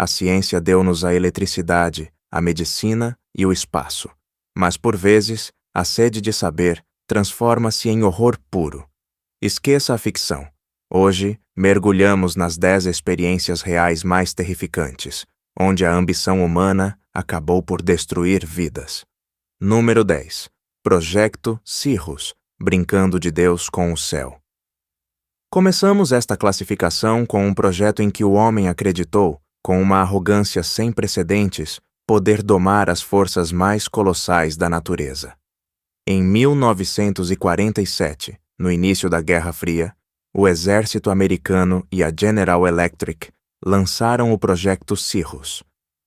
A ciência deu-nos a eletricidade, a medicina e o espaço. Mas, por vezes, a sede de saber transforma-se em horror puro. Esqueça a ficção. Hoje, mergulhamos nas 10 experiências reais mais terrificantes, onde a ambição humana acabou por destruir vidas. Número 10. Projeto Cirrus, brincando de Deus com o céu. Começamos esta classificação com um projeto em que o homem acreditou, com uma arrogância sem precedentes, poder domar as forças mais colossais da natureza. Em 1947, no início da Guerra Fria, o exército americano e a General Electric lançaram o projeto Cirrus.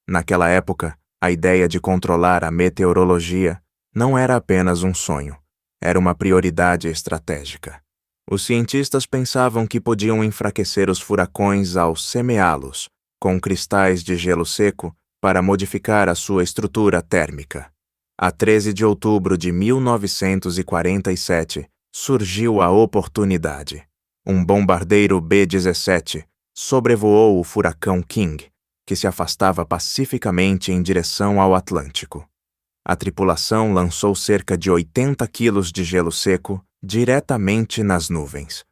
Naquela época, a ideia de controlar a meteorologia não era apenas um sonho, era uma prioridade estratégica. Os cientistas pensavam que podiam enfraquecer os furacões ao semeá-los com cristais de gelo seco para modificar a sua estrutura térmica. A 13 de outubro de 1947, surgiu a oportunidade. Um bombardeiro B-17 sobrevoou o furacão King, que se afastava pacificamente em direção ao Atlântico. A tripulação lançou cerca de 80 quilos de gelo seco diretamente nas nuvens.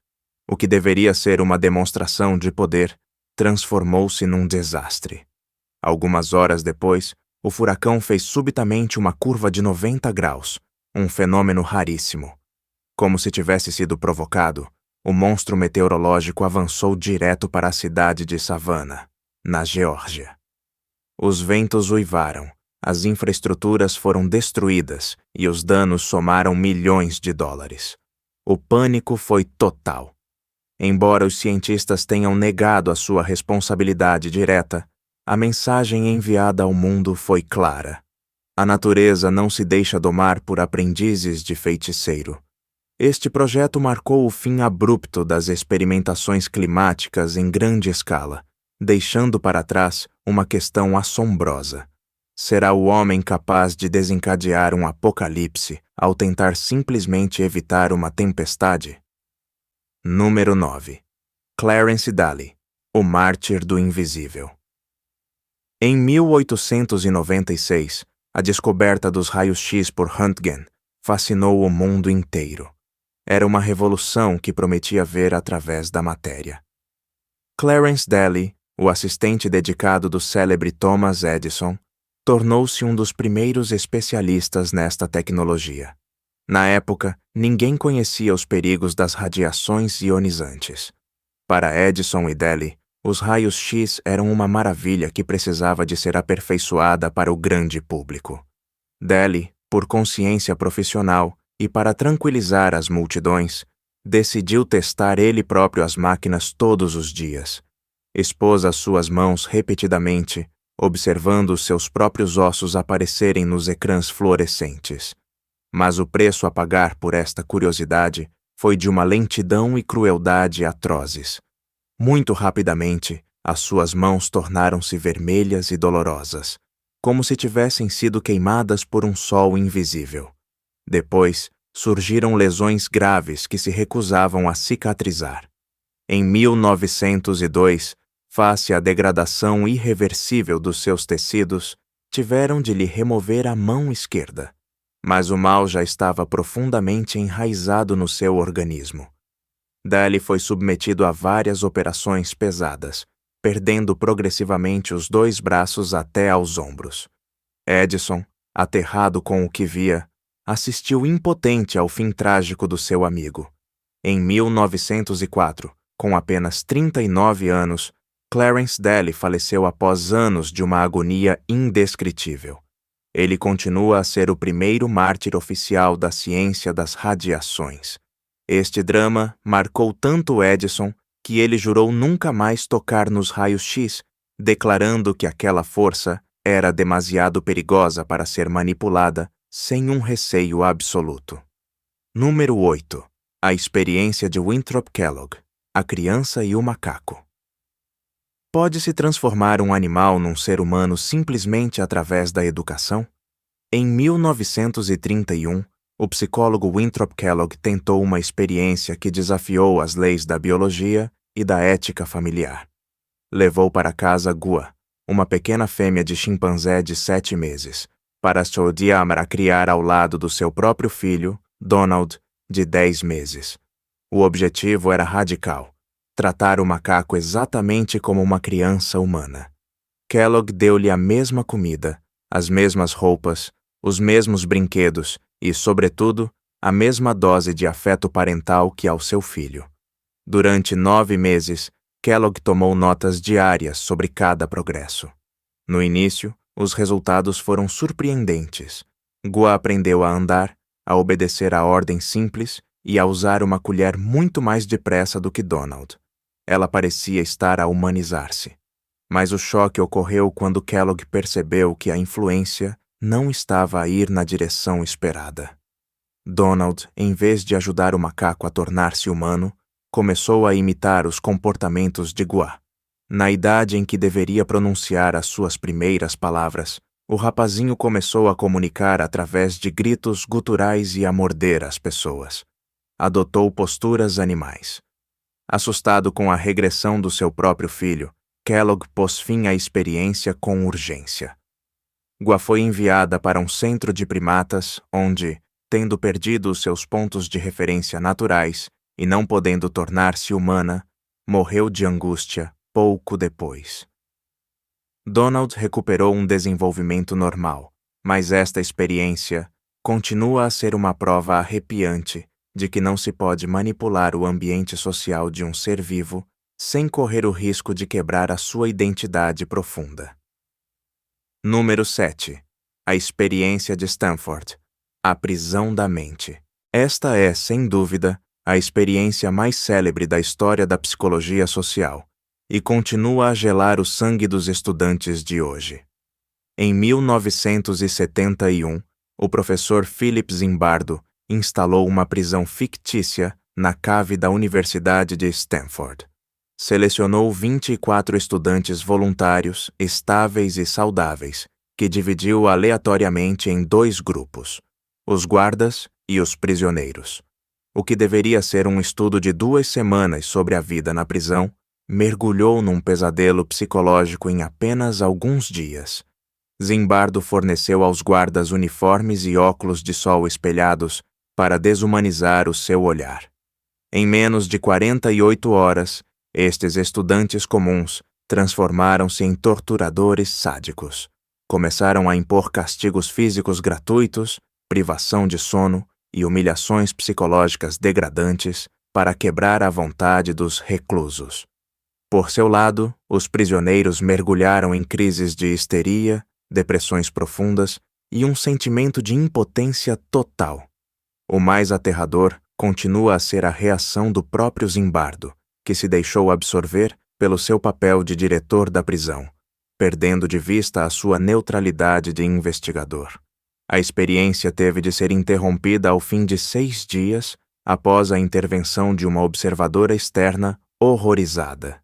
O que deveria ser uma demonstração de poder transformou-se num desastre. Algumas horas depois, o furacão fez subitamente uma curva de 90 graus, um fenômeno raríssimo. Como se tivesse sido provocado, o monstro meteorológico avançou direto para a cidade de Savannah, na Geórgia. Os ventos uivaram, as infraestruturas foram destruídas e os danos somaram milhões de dólares. O pânico foi total. Embora os cientistas tenham negado a sua responsabilidade direta, a mensagem enviada ao mundo foi clara. A natureza não se deixa domar por aprendizes de feiticeiro. Este projeto marcou o fim abrupto das experimentações climáticas em grande escala, deixando para trás uma questão assombrosa. Será o homem capaz de desencadear um apocalipse ao tentar simplesmente evitar uma tempestade? Número 9. Clarence Daly, o mártir do invisível. Em 1896, a descoberta dos raios-x por Röntgen fascinou o mundo inteiro. Era uma revolução que prometia ver através da matéria. Clarence Daly, o assistente dedicado do célebre Thomas Edison, tornou-se um dos primeiros especialistas nesta tecnologia. Na época, ninguém conhecia os perigos das radiações ionizantes. Para Edison e Daly, os raios-x eram uma maravilha que precisava de ser aperfeiçoada para o grande público. Daly, por consciência profissional e para tranquilizar as multidões, decidiu testar ele próprio as máquinas todos os dias. Expôs as suas mãos repetidamente, observando os seus próprios ossos aparecerem nos ecrãs fluorescentes. Mas o preço a pagar por esta curiosidade foi de uma lentidão e crueldade atrozes. Muito rapidamente, as suas mãos tornaram-se vermelhas e dolorosas, como se tivessem sido queimadas por um sol invisível. Depois, surgiram lesões graves que se recusavam a cicatrizar. Em 1902, face à degradação irreversível dos seus tecidos, tiveram de lhe remover a mão esquerda. Mas o mal já estava profundamente enraizado no seu organismo. Daly foi submetido a várias operações pesadas, perdendo progressivamente os 2 braços até aos ombros. Edison, aterrado com o que via, assistiu impotente ao fim trágico do seu amigo. Em 1904, com apenas 39 anos, Clarence Daly faleceu após anos de uma agonia indescritível. Ele continua a ser o primeiro mártir oficial da ciência das radiações. Este drama marcou tanto Edison que ele jurou nunca mais tocar nos raios-x, declarando que aquela força era demasiado perigosa para ser manipulada sem um receio absoluto. Número 8. A experiência de Winthrop Kellogg, a criança e o macaco. Pode-se transformar um animal num ser humano simplesmente através da educação? Em 1931, o psicólogo Winthrop Kellogg tentou uma experiência que desafiou as leis da biologia e da ética familiar. Levou para casa Gua, uma pequena fêmea de chimpanzé de 7 meses, para Sodiamara criar ao lado do seu próprio filho, Donald, de 10 meses. O objetivo era radical: tratar o macaco exatamente como uma criança humana. Kellogg deu-lhe a mesma comida, as mesmas roupas, os mesmos brinquedos e, sobretudo, a mesma dose de afeto parental que ao seu filho. Durante 9 meses, Kellogg tomou notas diárias sobre cada progresso. No início, os resultados foram surpreendentes. Gua aprendeu a andar, a obedecer a ordens simples e a usar uma colher muito mais depressa do que Donald. Ela parecia estar a humanizar-se. Mas o choque ocorreu quando Kellogg percebeu que a influência não estava a ir na direção esperada. Donald, em vez de ajudar o macaco a tornar-se humano, começou a imitar os comportamentos de Gua. Na idade em que deveria pronunciar as suas primeiras palavras, o rapazinho começou a comunicar através de gritos guturais e a morder as pessoas. Adotou posturas animais. Assustado com a regressão do seu próprio filho, Kellogg pôs fim à experiência com urgência. Gua foi enviada para um centro de primatas onde, tendo perdido os seus pontos de referência naturais e não podendo tornar-se humana, morreu de angústia pouco depois. Donald recuperou um desenvolvimento normal, mas esta experiência continua a ser uma prova arrepiante de que não se pode manipular o ambiente social de um ser vivo sem correr o risco de quebrar a sua identidade profunda. Número 7. A experiência de Stanford. A prisão da mente. Esta é, sem dúvida, a experiência mais célebre da história da psicologia social e continua a gelar o sangue dos estudantes de hoje. Em 1971, o professor Philip Zimbardo instalou uma prisão fictícia na cave da Universidade de Stanford. Selecionou 24 estudantes voluntários, estáveis e saudáveis, que dividiu aleatoriamente em 2 grupos, os guardas e os prisioneiros. O que deveria ser um estudo de 2 semanas sobre a vida na prisão, mergulhou num pesadelo psicológico em apenas alguns dias. Zimbardo forneceu aos guardas uniformes e óculos de sol espelhados para desumanizar o seu olhar. Em menos de 48 horas, estes estudantes comuns transformaram-se em torturadores sádicos. Começaram a impor castigos físicos gratuitos, privação de sono e humilhações psicológicas degradantes para quebrar a vontade dos reclusos. Por seu lado, os prisioneiros mergulharam em crises de histeria, depressões profundas e um sentimento de impotência total. O mais aterrador continua a ser a reação do próprio Zimbardo, que se deixou absorver pelo seu papel de diretor da prisão, perdendo de vista a sua neutralidade de investigador. A experiência teve de ser interrompida ao fim de 6 dias após a intervenção de uma observadora externa horrorizada.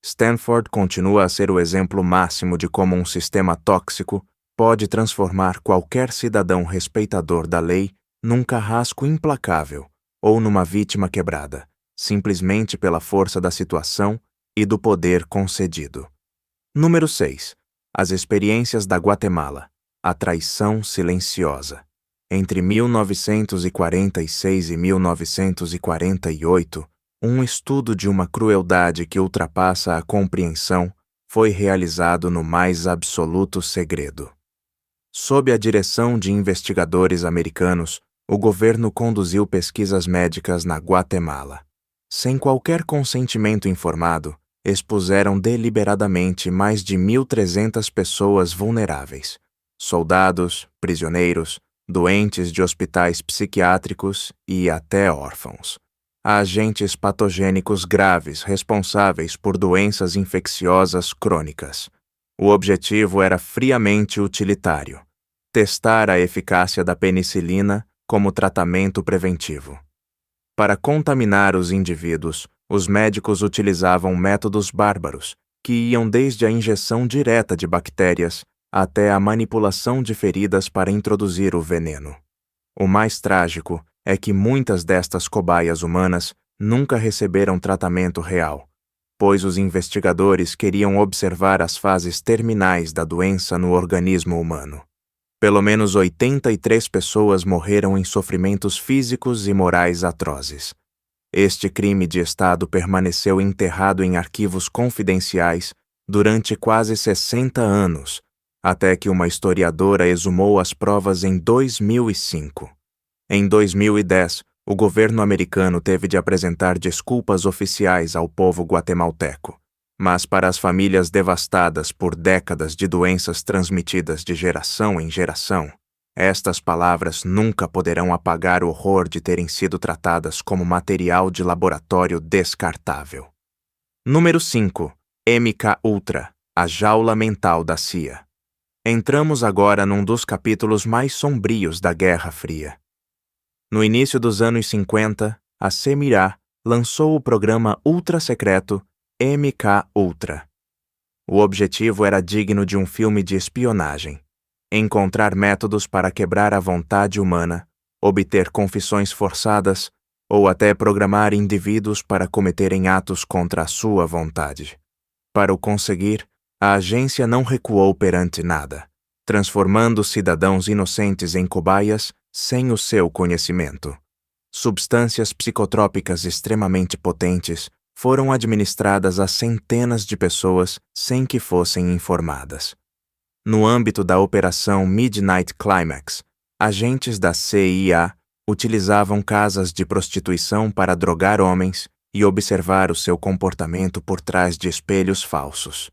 Stanford continua a ser o exemplo máximo de como um sistema tóxico pode transformar qualquer cidadão respeitador da lei num carrasco implacável ou numa vítima quebrada, simplesmente pela força da situação e do poder concedido. Número 6. As experiências da Guatemala. A traição silenciosa. Entre 1946 e 1948, um estudo de uma crueldade que ultrapassa a compreensão foi realizado no mais absoluto segredo. Sob a direção de investigadores americanos, o governo conduziu pesquisas médicas na Guatemala. Sem qualquer consentimento informado, expuseram deliberadamente mais de 1.300 pessoas vulneráveis, soldados, prisioneiros, doentes de hospitais psiquiátricos e até órfãos, a agentes patogênicos graves responsáveis por doenças infecciosas crônicas. O objetivo era friamente utilitário: testar a eficácia da penicilina como tratamento preventivo. Para contaminar os indivíduos, os médicos utilizavam métodos bárbaros, que iam desde a injeção direta de bactérias até a manipulação de feridas para introduzir o veneno. O mais trágico é que muitas destas cobaias humanas nunca receberam tratamento real. pois os investigadores queriam observar as fases terminais da doença no organismo humano. Pelo menos 83 pessoas morreram em sofrimentos físicos e morais atrozes. Este crime de Estado permaneceu enterrado em arquivos confidenciais durante quase 60 anos, até que uma historiadora exumou as provas em 2005. Em 2010, o governo americano teve de apresentar desculpas oficiais ao povo guatemalteco, mas para as famílias devastadas por décadas de doenças transmitidas de geração em geração, estas palavras nunca poderão apagar o horror de terem sido tratadas como material de laboratório descartável. Número 5. MK-Ultra, a jaula mental da CIA. Entramos agora num dos capítulos mais sombrios da Guerra Fria. No início dos anos 50, a CIA lançou o programa ultra-secreto MK-Ultra. O objetivo era digno de um filme de espionagem: encontrar métodos para quebrar a vontade humana, obter confissões forçadas ou até programar indivíduos para cometerem atos contra a sua vontade. Para o conseguir, a agência não recuou perante nada, transformando cidadãos inocentes em cobaias sem o seu conhecimento. Substâncias psicotrópicas extremamente potentes foram administradas a centenas de pessoas sem que fossem informadas. No âmbito da Operação Midnight Climax, agentes da CIA utilizavam casas de prostituição para drogar homens e observar o seu comportamento por trás de espelhos falsos.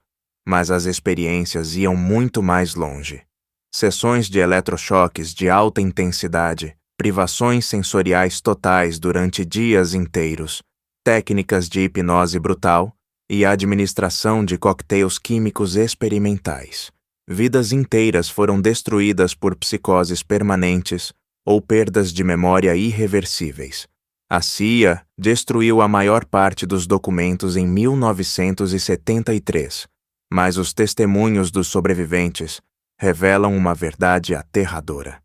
Mas as experiências iam muito mais longe. Sessões de eletrochoques de alta intensidade, privações sensoriais totais durante dias inteiros, técnicas de hipnose brutal e a administração de coquetéis químicos experimentais. Vidas inteiras foram destruídas por psicoses permanentes ou perdas de memória irreversíveis. A CIA destruiu a maior parte dos documentos em 1973, mas os testemunhos dos sobreviventes revelam uma verdade aterradora.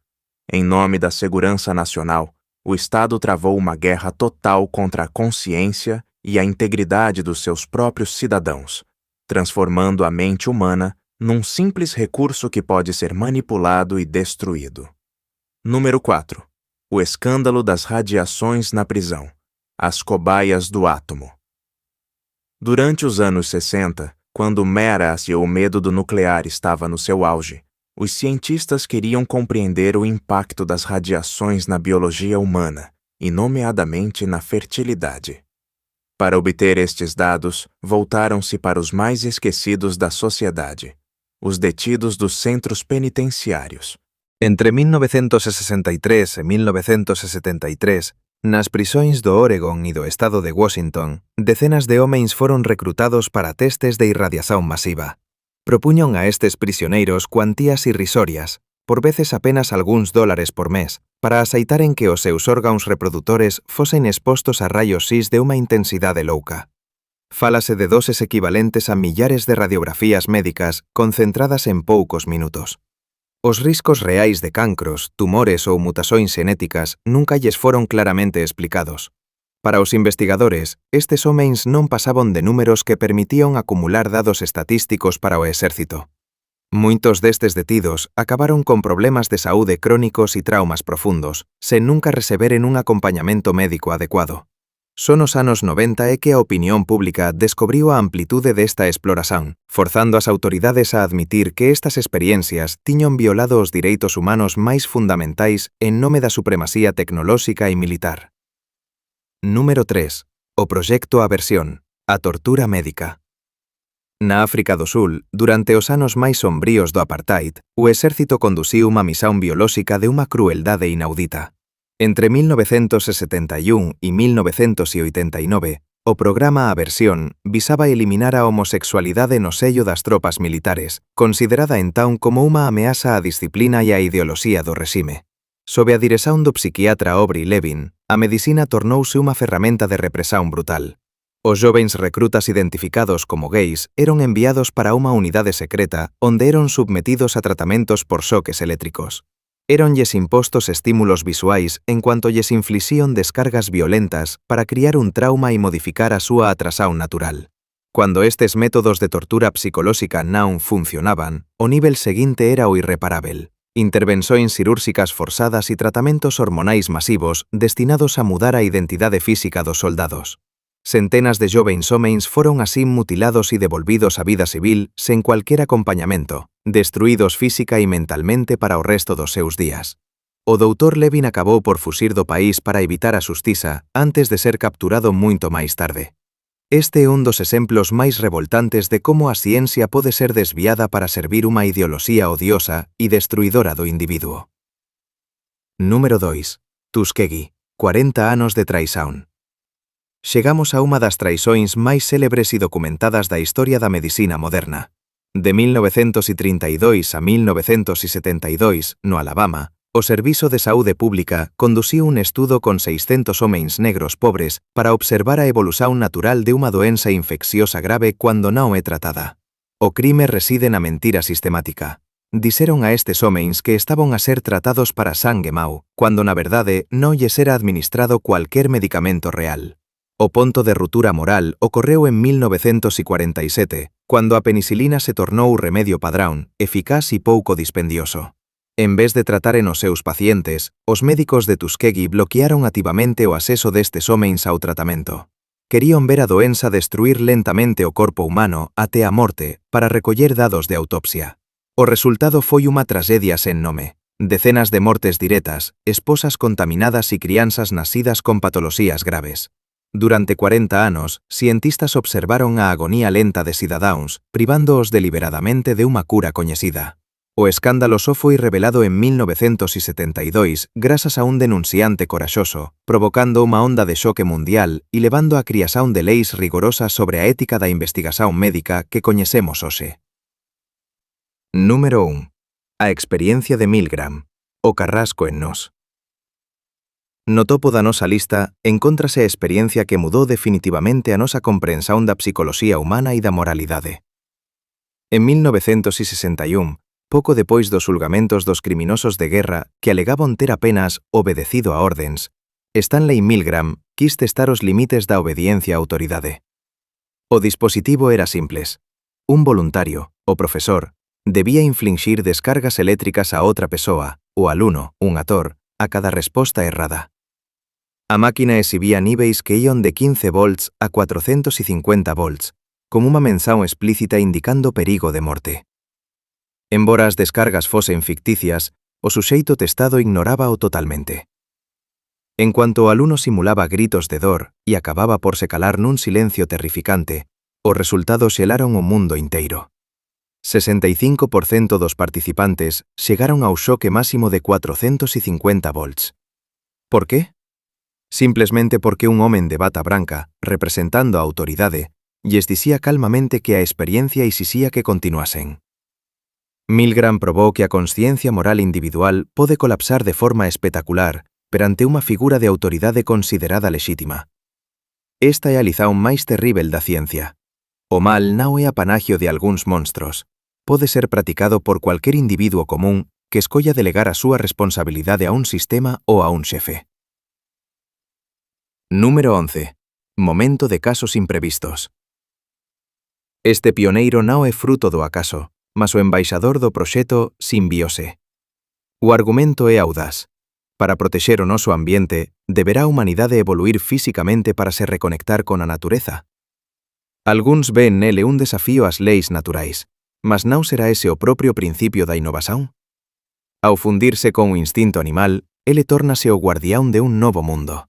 Em nome da segurança nacional, o Estado travou uma guerra total contra a consciência e a integridade dos seus próprios cidadãos, transformando a mente humana num simples recurso que pode ser manipulado e destruído. Número 4. O escândalo das radiações na prisão. As cobaias do átomo. Durante os anos 60, quando o medo e o medo do nuclear estava no seu auge, os cientistas queriam compreender o impacto das radiações na biologia humana, e nomeadamente na fertilidade. Para obter estes dados, voltaram-se para os mais esquecidos da sociedade, os detidos dos centros penitenciários. Entre 1963 e 1973, nas prisóns do Oregon e do estado de Washington, decenas de homens foron recrutados para testes de irradiación masiva. Propuñon a estes prisioneiros cuantías irrisorias, por veces apenas algúns dólares por mes, para aceitaren que os seus órgãos reprodutores fosen expostos a rayos X de unha intensidade louca. Fálase de doses equivalentes a millares de radiografías médicas concentradas en poucos minutos. Os riscos reais de cancros, tumores ou mutações xenéticas nunca lles foron claramente explicados. Para os investigadores, estes homens non pasaban de números que permitían acumular dados estatísticos para o exército. Moitos destes detidos acabaron con problemas de saúde crónicos e traumas profundos, sen nunca reciberen un acompañamento médico adecuado. Son os anos 90 é que a opinión pública descubriu a amplitude desta exploración, forzando as autoridades a admitir que estas experiencias tiñan violado os direitos humanos máis fundamentais en nome da supremacía tecnolóxica e militar. Número 3. O proxecto Aversión, a tortura médica. Na África do Sul, durante os anos máis sombríos do apartheid, o exército conduciu unha misión biolóxica de unha crueldade inaudita. Entre 1971 e 1989, o programa Aversión visaba eliminar a homosexualidade no sello das tropas militares, considerada entón como unha ameaza á disciplina e á ideoloxía do regime. Sob a dirección do psiquiatra Aubrey Levin, a medicina tornouse unha ferramenta de represión brutal. Os jovens recrutas identificados como gays eran enviados para unha unidade secreta onde eran submetidos a tratamentos por xoques eléctricos. Éronlles impostos estímulos visuais en cuanto lles inflixían descargas violentas para criar un trauma e modificar a súa atrasón natural. Cuando estes métodos de tortura psicolóxica non funcionaban, o nivel seguinte era o irreparável. Intervenções cirúrxicas forzadas e tratamentos hormonais masivos destinados a mudar a identidade física dos soldados. Centenas de jovens homens foron así mutilados e devolvidos á vida civil sen cualquier acompañamento, destruídos física e mentalmente para o resto dos seus días. O doutor Levin acabou por fuxir do país para evitar a xustiza antes de ser capturado moito máis tarde. Este é un dos exemplos máis revoltantes de como a ciencia pode ser desviada para servir unha ideoloxía odiosa e destruidora do individuo. Número 2. Tuskegee, 40 anos de traición. Chegamos a unha das traizóns máis célebres e documentadas da historia da medicina moderna. De 1932 a 1972, no Alabama, o Servizo de Saúde Pública conduciu un estudo con 600 homens negros pobres para observar a evolución natural de unha doença infecciosa grave cando non é tratada. O crime reside na mentira sistemática. Dixeron a estes homens que estaban a ser tratados para sangue mau, cando na verdade non lles era administrado cualquier medicamento real. O ponto de ruptura moral ocorreu en 1947, cando a penicilina se tornou remedio padrón, eficaz e pouco dispendioso. En vez de trataren os seus pacientes, os médicos de Tuskegee bloquearon activamente o acceso destes homens ao tratamento. Querían ver a doença destruir lentamente o corpo humano até a morte para recoller dados de autopsia. O resultado foi unha tragedia sen nome. Decenas de mortes directas, esposas contaminadas e crianzas nacidas con patoloxías graves. Durante 40 anos, cientistas observaron a agonía lenta de cidadáns, privándoos deliberadamente de unha cura coñecida. O escándalo só foi revelado en 1972 grazas a un denunciante coraxoso, provocando unha onda de xoque mundial e levando a criación de leis rigorosas sobre a ética da investigación médica que coñecemos hoxe. Número 1. A experiencia de Milgram, o carrasco en nós. No topo da nosa lista encóntrase a experiencia que mudou definitivamente a nosa comprensión da psicoloxía humana e da moralidade. En 1961, pouco depois dos xulgamentos dos criminosos de guerra que alegaban ter apenas obedecido a ordens, Stanley Milgram quis testar os limites da obediencia á autoridade. O dispositivo era simples. Un voluntario, o profesor, debía infligir descargas eléctricas a outra persoa, o alumno, un actor, a cada resposta errada. A máquina exhibía níveis que ian de 15 volts a 450 volts, como unha mención explícita indicando perigo de morte. Embora as descargas fosen ficticias, o suxeito testado ignoraba-o totalmente. En cuanto o alumno simulaba gritos de dor e acababa por se calar nun silencio terrificante, os resultados xelaron o mundo inteiro. 65% dos participantes chegaron ao xoque máximo de 450 volts. Por qué? Simplemente porque un homen de bata branca, representando a autoridade, lles dicía calmamente que a experiencia exixía que continuasen. Milgram probou que a consciencia moral individual pode colapsar de forma espectacular perante unha figura de autoridade considerada lexítima. Esta é a lición máis terrível da ciencia. O mal non é apanagio de algúns monstros. Pode ser practicado por cualquier individuo común que escolla delegar a súa responsabilidade a un sistema ou a un xefe. Número 11. Momento de casos imprevistos. Este pioneiro non é fruto do acaso, mas o embaixador do proxecto Simbiose. O argumento é audaz. Para protexer o noso ambiente, deberá a humanidade evoluir físicamente para se reconectar con a natureza. Algúns ven nele un desafío ás leis naturais, mas non será ese o propio principio da innovación? Ao fundirse con o instinto animal, ele tórnase o guardián de un novo mundo.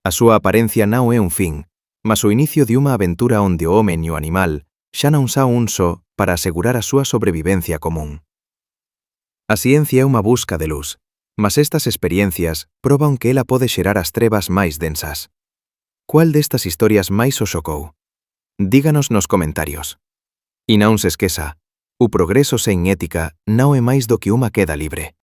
A súa aparencia non é un fin, mas o inicio de unha aventura onde o home e o animal xa non son un só para asegurar a súa sobrevivencia común. A ciencia é unha busca de luz, mas estas experiencias proban que ela pode xerar as trevas máis densas. Cual destas historias máis o xocou? Díganos nos comentarios. E non se esqueza, o progreso sen ética non é máis do que unha queda libre.